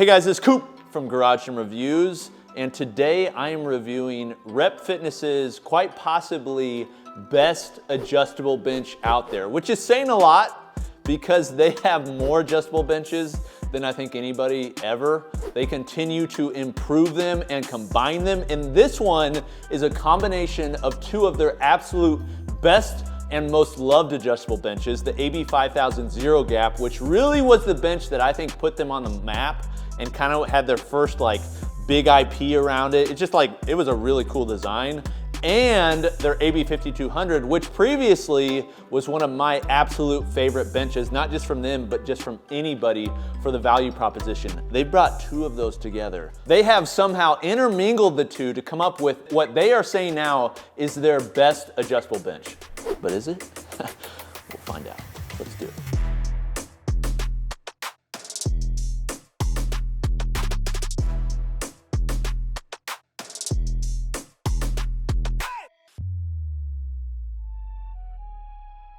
Hey guys, it's Coop from Garage Gym Reviews, and today I am reviewing Rep Fitness's quite possibly best adjustable bench out there, which is saying a lot because they have more adjustable benches than I think anybody ever. They continue to improve them and combine them, and this one is a combination of two of their absolute best and most loved adjustable benches, the AB 5000 Zero Gap, which really was the bench that I think put them on the map and kind of had their first like big IP around it. It's just like, it was a really cool design. And their AB 5200, which previously was one of my absolute favorite benches, not just from them, but just from anybody for the value proposition. They brought two of those together. They have somehow intermingled the two to come up with what they are saying now is their best adjustable bench. But is it? We'll find out. Let's do it.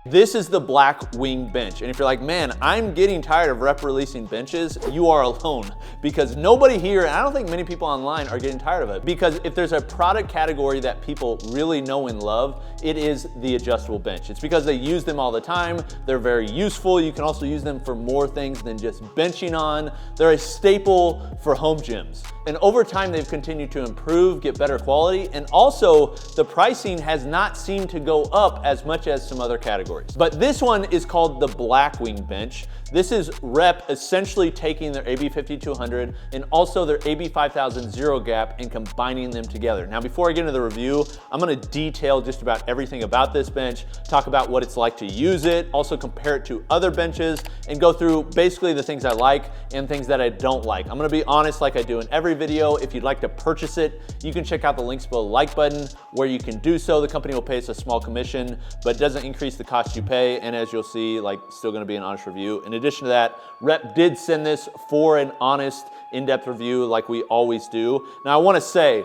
This is the Blackwing bench, and if you're like, man, I'm getting tired of rep releasing benches, you are alone, because nobody here, and I don't think many people online are getting tired of it, because if there's a product category that people really know and love, it is the adjustable bench. It's because they use them all the time, they're very useful, you can also use them for more things than just benching on. They're a staple for home gyms. And over time, they've continued to improve, get better quality, and also the pricing has not seemed to go up as much as some other categories. But this one is called the Blackwing bench. This is Rep essentially taking their AB 5200 and also their AB 5000 Zero Gap and combining them together. Now, before I get into the review, I'm gonna detail just about everything about this bench, talk about what it's like to use it, also compare it to other benches, and go through basically the things I like and things that I don't like. I'm gonna be honest like I do in every video. If you'd like to purchase it, you can check out the links below the like button where you can do so. The company will pay us a small commission, but it doesn't increase the cost you pay, and as you'll see, like, still gonna be an honest review. In addition to that, Rep did send this for an honest, in-depth review like we always do. Now, I wanna say,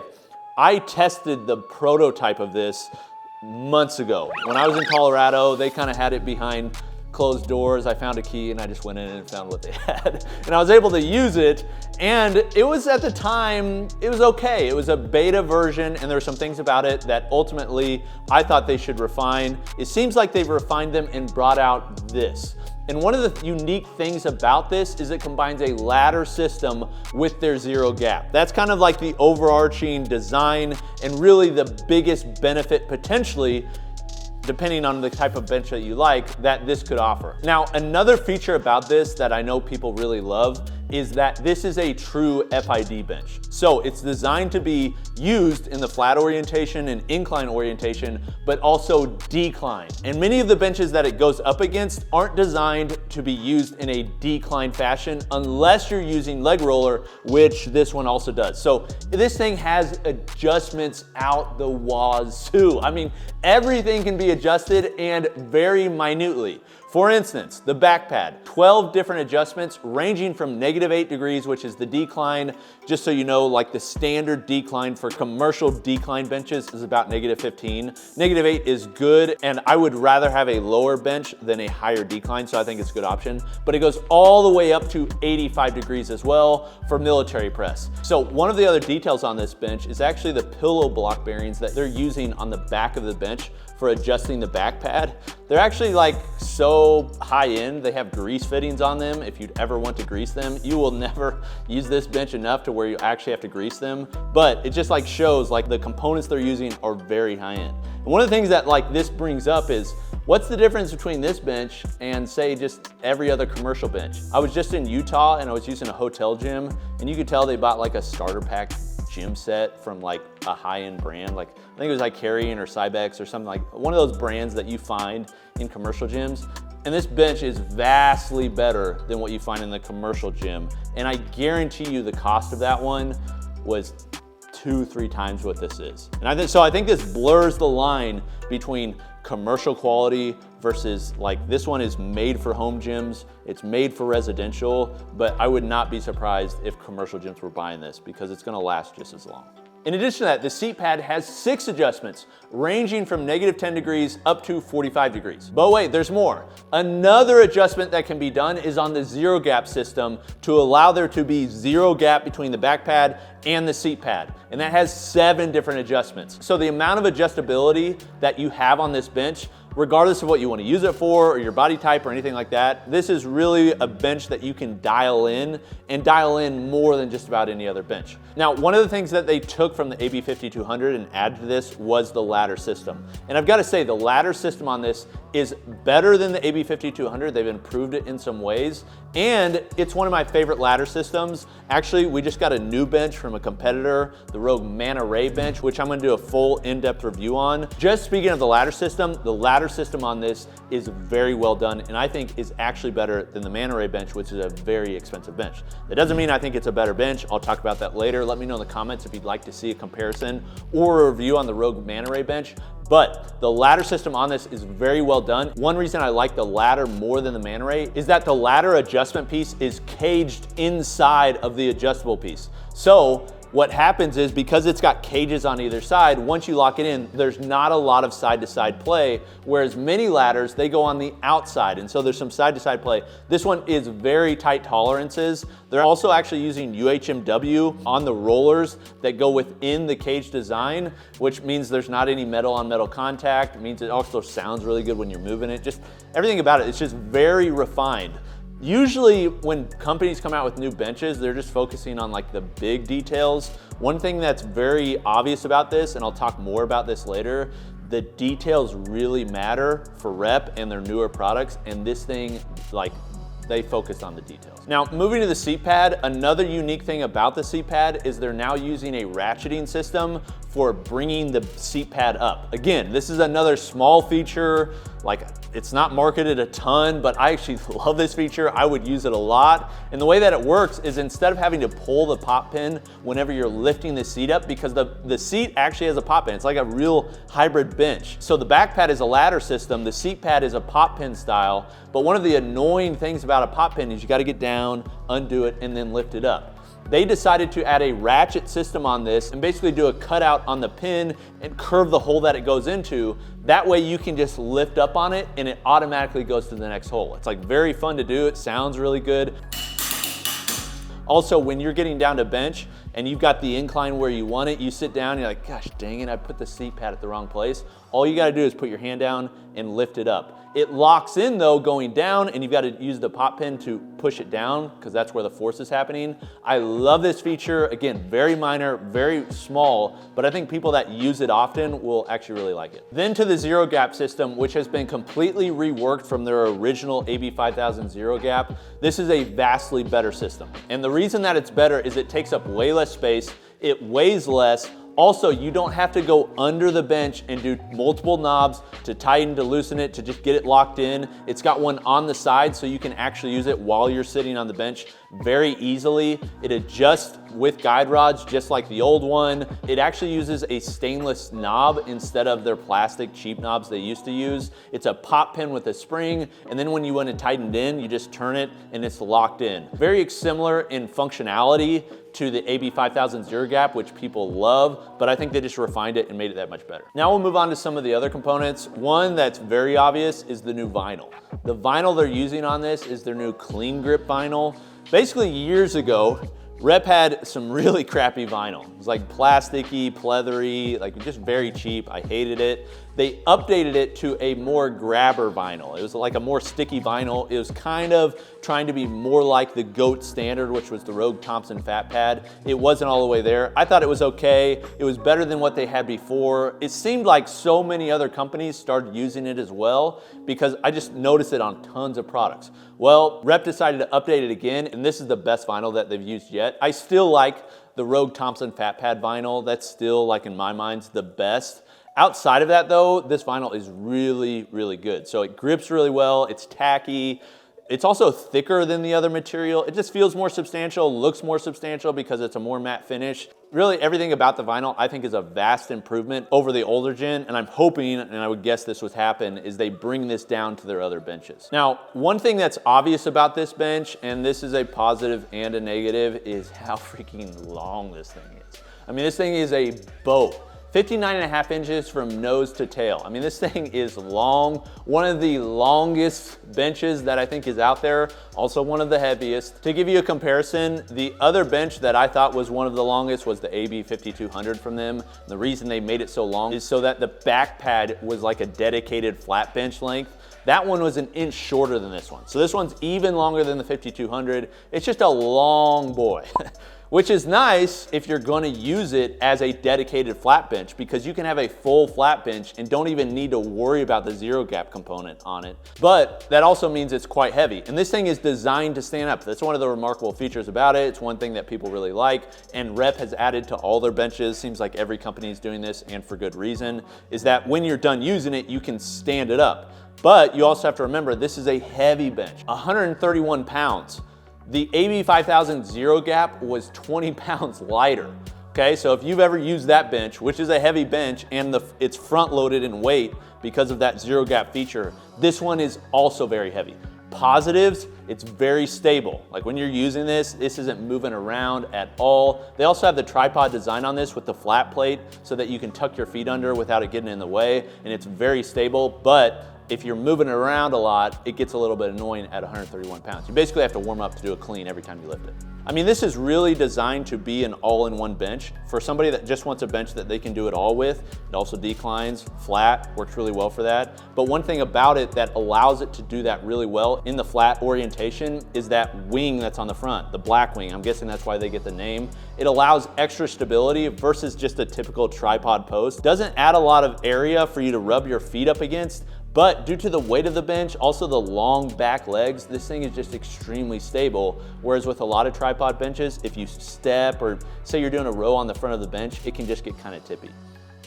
I tested the prototype of this months ago. When I was in Colorado, they kind of had it behind closed doors. I found a key and I just went in and found what they had. And I was able to use it, and it was, at the time, it was okay. It was a beta version, and there were some things about it that ultimately I thought they should refine. It seems like they've refined them and brought out this. And one of the unique things about this is it combines a ladder system with their Zero Gap. That's kind of like the overarching design and really the biggest benefit potentially, depending on the type of bench that you like, that this could offer. Now, another feature about this that I know people really love is that this is a true FID bench. So it's designed to be used in the flat orientation and incline orientation, but also decline. And many of the benches that it goes up against aren't designed to be used in a decline fashion unless you're using leg roller, which this one also does. So this thing has adjustments out the wazoo. I mean, everything can be adjusted, and very minutely. For instance, the back pad, 12 different adjustments ranging from -8 degrees, which is the decline. Just so you know, like the standard decline for commercial decline benches is about -15. -8 is good, and I would rather have a lower bench than a higher decline, so I think it's a good option. But it goes all the way up to 85 degrees as well for military press. So one of the other details on this bench is actually the pillow block bearings that they're using on the back of the bench for adjusting the back pad. They're actually like so high end, they have grease fittings on them. If you'd ever want to grease them, you will never use this bench enough to where you actually have to grease them. But it just like shows like the components they're using are very high end. And one of the things that like this brings up is, what's the difference between this bench and say just every other commercial bench? I was just in Utah and I was using a hotel gym, and you could tell they bought like a starter pack gym set from like a high-end brand. Like I think it was like Carrion or Cybex or something, like one of those brands that you find in commercial gyms. And this bench is vastly better than what you find in the commercial gym. And I guarantee you the cost of that one was 2-3 times what this is. And I think this blurs the line between commercial quality versus like this one is made for home gyms, it's made for residential, but I would not be surprised if commercial gyms were buying this because it's gonna last just as long. In addition to that, the seat pad has 6 adjustments, ranging from -10 degrees up to 45 degrees. But wait, there's more. Another adjustment that can be done is on the zero gap system to allow there to be zero gap between the back pad and the seat pad. And that has 7 different adjustments. So the amount of adjustability that you have on this bench, regardless of what you want to use it for or your body type or anything like that, this is really a bench that you can dial in and dial in more than just about any other bench. Now, one of the things that they took from the AB 5200 and added to this was the ladder system. And I've got to say, the ladder system on this is better than the AB 5200. They've improved it in some ways, and it's one of my favorite ladder systems. Actually, we just got a new bench from a competitor, the Rogue Manta Ray bench, which I'm going to do a full in-depth review on. Just speaking of the ladder system on this is very well done, and I think is actually better than the Manta Ray bench, which is a very expensive bench. That doesn't mean I think it's a better bench. I'll talk about that later. Let me know in the comments if you'd like to see a comparison or a review on the Rogue Manta Ray bench. But the ladder system on this is very well done. One reason I like the ladder more than the Manta Ray is that the ladder adjustment piece is caged inside of the adjustable piece. So what happens is, because it's got cages on either side, once you lock it in, there's not a lot of side-to-side play, whereas many ladders, they go on the outside, and so there's some side-to-side play. This one is very tight tolerances. They're also actually using UHMW on the rollers that go within the cage design, which means there's not any metal-on-metal contact. It means it also sounds really good when you're moving it. Just everything about it, it's just very refined. Usually when companies come out with new benches, they're just focusing on like the big details. One thing that's very obvious about this, and I'll talk more about this later, the details really matter for Rep and their newer products, and this thing, like, they focus on the details. Now, moving to the seat pad, another unique thing about the seat pad is they're now using a ratcheting system for bringing the seat pad up. Again, this is another small feature. Like, it's not marketed a ton, but I actually love this feature. I would use it a lot. And the way that it works is, instead of having to pull the pop pin whenever you're lifting the seat up, because the seat actually has a pop pin. It's like a real hybrid bench. So the back pad is a ladder system. The seat pad is a pop pin style. But one of the annoying things about a pop pin is you got to get down, undo it, and then lift it up. They decided to add a ratchet system on this and basically do a cutout on the pin and curve the hole that it goes into. That way you can just lift up on it and it automatically goes to the next hole. It's like very fun to do. It sounds really good. Also, when you're getting down to bench and you've got the incline where you want it, you sit down and you're like, gosh dang it, I put the seat pad at the wrong place. All you gotta do is put your hand down and lift it up. It locks in though going down, and you've got to use the pop pin to push it down because that's where the force is happening. I love this feature. Again, very minor, very small, but I think people that use it often will actually really like it. Then to the zero gap system, which has been completely reworked from their original AB 5000 zero gap. This is a vastly better system. And the reason that it's better is it takes up way less space, it weighs less. Also, you don't have to go under the bench and do multiple knobs to tighten, to loosen it, to just get it locked in. It's got one on the side so you can actually use it while you're sitting on the bench very easily. It adjusts with guide rods just like the old one. It actually uses a stainless knob instead of their plastic cheap knobs they used to use. It's a pop pin with a spring, and then when you want to tighten it in, you just turn it and it's locked in. Very similar in functionality to the AB 5000 zero gap, which people love, but I think they just refined it and made it that much better. Now we'll move on to some of the other components. One that's very obvious is the new vinyl. The vinyl they're using on this is their new clean grip vinyl. Basically, years ago, Rep had some really crappy vinyl. It was like plasticky, pleathery, like just very cheap. I hated it. They updated it to a more grabber vinyl. It was like a more sticky vinyl. It was kind of trying to be more like the GOAT standard, which was the Rogue Thompson Fat Pad. It wasn't all the way there. I thought it was okay. It was better than what they had before. It seemed like so many other companies started using it as well, because I just noticed it on tons of products. Well, Rep decided to update it again, and this is the best vinyl that they've used yet. I still like the Rogue Thompson Fat Pad vinyl. That's still, like, in my mind, the best. Outside of that though, this vinyl is really, really good. So it grips really well, it's tacky. It's also thicker than the other material. It just feels more substantial, looks more substantial because it's a more matte finish. Really, everything about the vinyl I think is a vast improvement over the older gen, and I'm hoping, and I would guess this would happen, is they bring this down to their other benches. Now, one thing that's obvious about this bench, and this is a positive and a negative, is how freaking long this thing is. I mean, this thing is a boat. 59.5 inches from nose to tail. I mean, this thing is long. One of the longest benches that I think is out there, also one of the heaviest. To give you a comparison, the other bench that I thought was one of the longest was the AB 5200 from them. The reason they made it so long is so that the back pad was like a dedicated flat bench length. That one was an inch shorter than this one. So this one's even longer than the 5200. It's just a long boy. Which is nice if you're gonna use it as a dedicated flat bench, because you can have a full flat bench and don't even need to worry about the zero gap component on it. But that also means it's quite heavy. And this thing is designed to stand up. That's one of the remarkable features about it. It's one thing that people really like, and Rep has added to all their benches. Seems like every company is doing this, and for good reason, is that when you're done using it, you can stand it up. But you also have to remember, this is a heavy bench, 131 pounds. The AB 5000 zero gap was 20 pounds lighter. Okay, so if you've ever used that bench, which is a heavy bench, and it's front loaded in weight because of that zero gap feature, this one is also very heavy. Positives, it's very stable. Like when you're using this isn't moving around at all. They also have the tripod design on this with the flat plate so that you can tuck your feet under without it getting in the way, and it's very stable. But if you're moving it around a lot, it gets a little bit annoying at 131 pounds. You basically have to warm up to do a clean every time you lift it. I mean, this is really designed to be an all-in-one bench. For somebody that just wants a bench that they can do it all with, it also declines, flat, works really well for that. But one thing about it that allows it to do that really well in the flat orientation is that wing that's on the front, the Blackwing. I'm guessing that's why they get the name. It allows extra stability versus just a typical tripod post. Doesn't add a lot of area for you to rub your feet up against, but due to the weight of the bench, also the long back legs, this thing is just extremely stable. Whereas with a lot of tripod benches, if you step or say you're doing a row on the front of the bench, it can just get kind of tippy.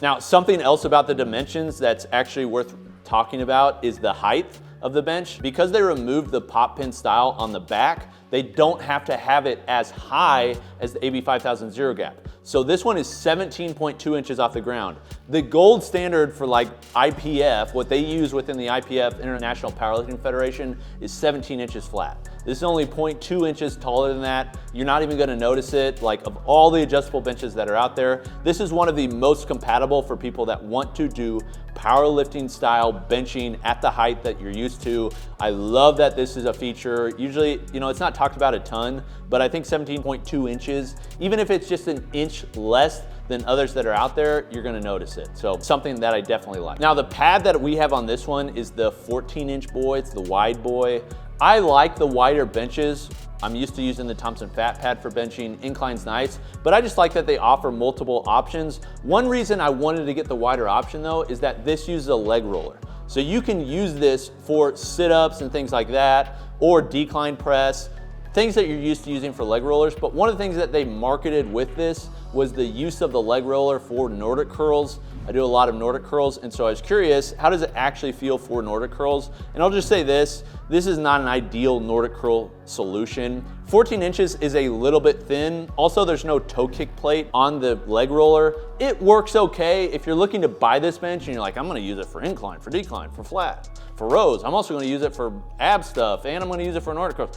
Now, something else about the dimensions that's actually worth talking about is the height of the bench. Because they removed the pop pin style on the back, they don't have to have it as high as the AB 5000 zero gap. So this one is 17.2 inches off the ground. The gold standard for like IPF, what they use within the IPF, International Powerlifting Federation, is 17 inches flat. This is only 0.2 inches taller than that. You're not even gonna notice it. Like, of all the adjustable benches that are out there, this is one of the most compatible for people that want to do powerlifting style benching at the height that you're used to. I love that this is a feature. Usually, you know, it's not talked about a ton, but I think 17.2 inches, even if it's just an inch less than others that are out there, you're gonna notice it. So something that I definitely like. Now, the pad that we have on this one is the 14-inch boy. It's the wide boy. I like the wider benches. I'm used to using the Thompson Fat Pad for benching. Incline's nice, but I just like that they offer multiple options. One reason I wanted to get the wider option though is that this uses a leg roller. So you can use this for sit-ups and things like that, or decline press, things that you're used to using for leg rollers. But one of the things that they marketed with this was the use of the leg roller for Nordic curls. I do a lot of Nordic curls, and so I was curious, how does it actually feel for Nordic curls? And I'll just say this is not an ideal Nordic curl solution. 14 inches is a little bit thin. Also, there's no toe kick plate on the leg roller. It works okay if you're looking to buy this bench and you're like, I'm gonna use it for incline, for decline, for flat, for rows. I'm also gonna use it for ab stuff, and I'm gonna use it for Nordic curls.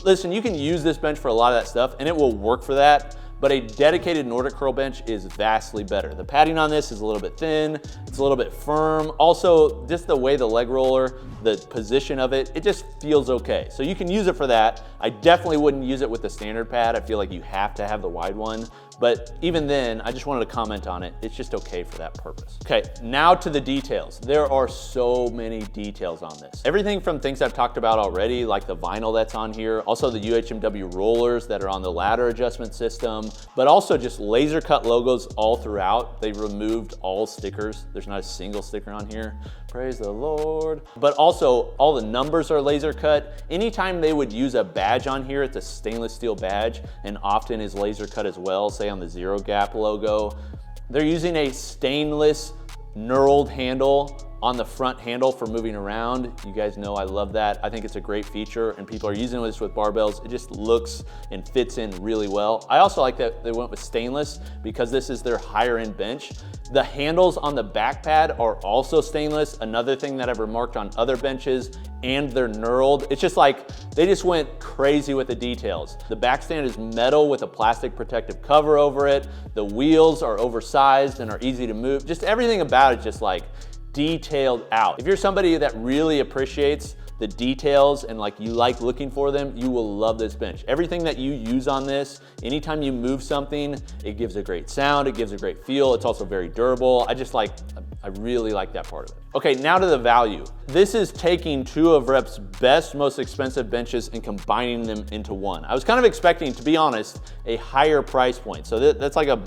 Listen, you can use this bench for a lot of that stuff, and it will work for that. But a dedicated Nordic curl bench is vastly better. The padding on this is a little bit thin, it's a little bit firm. Also, just the way the leg roller, the position of it, it just feels okay. So you can use it for that. I definitely wouldn't use it with the standard pad. I feel like you have to have the wide one. But even then, I just wanted to comment on it. It's just okay for that purpose. Okay, now to the details. There are so many details on this. Everything from things I've talked about already, like the vinyl that's on here, also the UHMW rollers that are on the ladder adjustment system, but also just laser cut logos all throughout. They removed all stickers. There's not a single sticker on here. Praise the Lord. But also, all the numbers are laser cut. Anytime they would use a badge on here, it's a stainless steel badge, and often is laser cut as well, say on the Zero Gap logo. They're using a stainless knurled handle on the front handle for moving around. You guys know I love that. I think it's a great feature and people are using this with barbells. It just looks and fits in really well. I also like that they went with stainless because this is their higher end bench. The handles on the back pad are also stainless. Another thing that I've remarked on other benches, and they're knurled. It's just like, they just went crazy with the details. The back stand is metal with a plastic protective cover over it. The wheels are oversized and are easy to move. Just everything about it just like detailed out. If you're somebody that really appreciates the details and like you like looking for them, you will love this bench. Everything that you use on this, anytime you move something, it gives a great sound, it gives a great feel. It's also very durable. I really like that part of it. Okay, now to the value. This is taking two of Rep's best, most expensive benches and combining them into one. I was kind of expecting, to be honest, a higher price point. So that's like a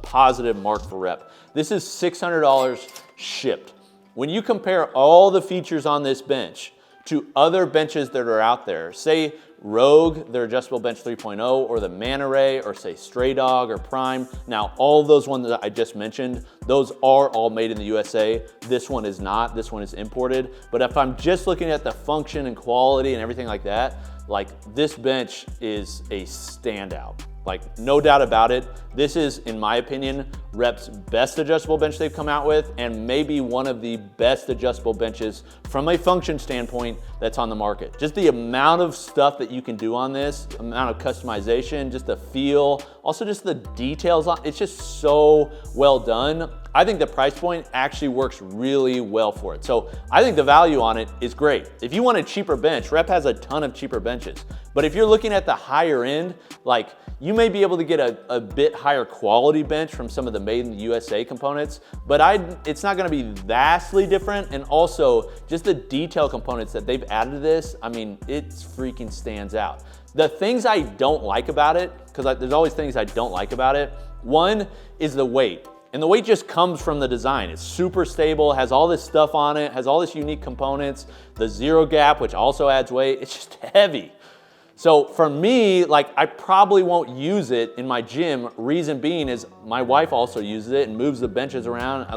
positive mark for Rep. This is $600 shipped. When you compare all the features on this bench to other benches that are out there, say Rogue, their adjustable bench 3.0, or the Man Array, or say Stray Dog or Prime. Now, all of those ones that I just mentioned, those are all made in the USA. This one is not, this one is imported. But if I'm just looking at the function and quality and everything like that, like this bench is a standout. Like, no doubt about it. This is, in my opinion, Rep's best adjustable bench they've come out with, and maybe one of the best adjustable benches from a function standpoint that's on the market. Just the amount of stuff that you can do on this, amount of customization, just the feel, also just the details on it's just so well done. I think the price point actually works really well for it. So I think the value on it is great. If you want a cheaper bench, Rep has a ton of cheaper benches. But if you're looking at the higher end, like you may be able to get a bit higher quality bench from some of the made in the USA components, but it's not gonna be vastly different. And also just the detail components that they've added to this, I mean, it freaking stands out. The things I don't like about it, because there's always things I don't like about it. One is the weight. And the weight just comes from the design. It's super stable, has all this stuff on it, has all this unique components, the zero gap, which also adds weight. It's just heavy. So for me, like I probably won't use it in my gym. Reason being is my wife also uses it and moves the benches around.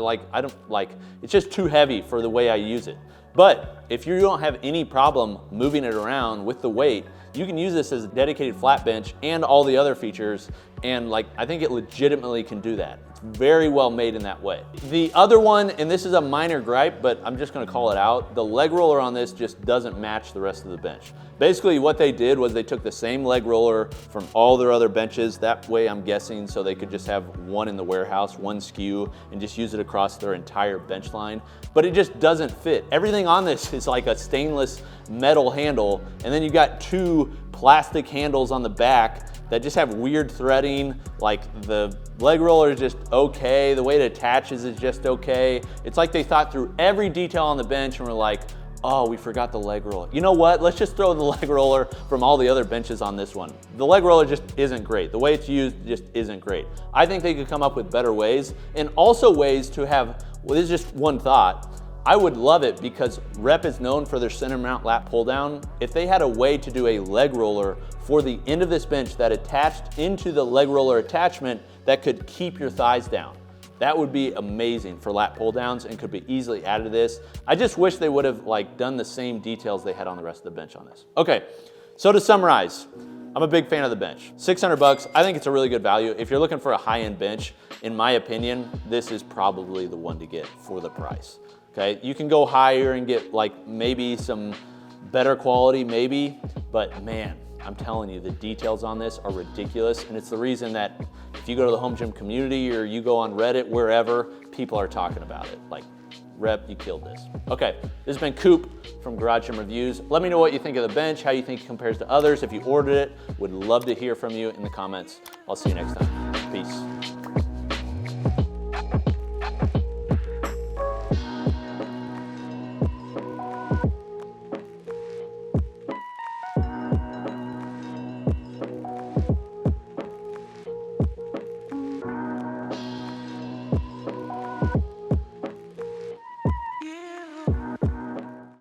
It's just too heavy for the way I use it. But if you don't have any problem moving it around with the weight, you can use this as a dedicated flat bench and all the other features. And like, I think it legitimately can do that. It's very well made in that way. The other one, and this is a minor gripe, but I'm just gonna call it out. The leg roller on this just doesn't match the rest of the bench. Basically what they did was they took the same leg roller from all their other benches. That way I'm guessing so they could just have one in the warehouse, one SKU, and just use it across their entire bench line. But it just doesn't fit. Everything on this is like a stainless metal handle, and then you got two plastic handles on the back that just have weird threading. Like the leg roller is just okay. The way it attaches is just okay. It's like they thought through every detail on the bench and were like, oh, we forgot the leg roller. You know what? Let's just throw the leg roller from all the other benches on this one. The leg roller just isn't great. The way it's used just isn't great. I think they could come up with better ways, and also ways to have, well, this is just one thought. I would love it because Rep is known for their center mount lat pull down. If they had a way to do a leg roller for the end of this bench that attached into the leg roller attachment that could keep your thighs down. That would be amazing for lat pull downs and could be easily added to this. I just wish they would have like done the same details they had on the rest of the bench on this. Okay, so to summarize, I'm a big fan of the bench. 600 bucks, I think it's a really good value. If you're looking for a high-end bench, in my opinion, this is probably the one to get for the price. Okay, you can go higher and get like maybe some better quality, maybe, but man, I'm telling you, the details on this are ridiculous, and it's the reason that if you go to the home gym community or you go on Reddit, wherever, people are talking about it. Like, Rep, you killed this. Okay, this has been Coop from Garage Gym Reviews. Let me know what you think of the bench, how you think it compares to others. If you ordered it, would love to hear from you in the comments. I'll see you next time. Peace.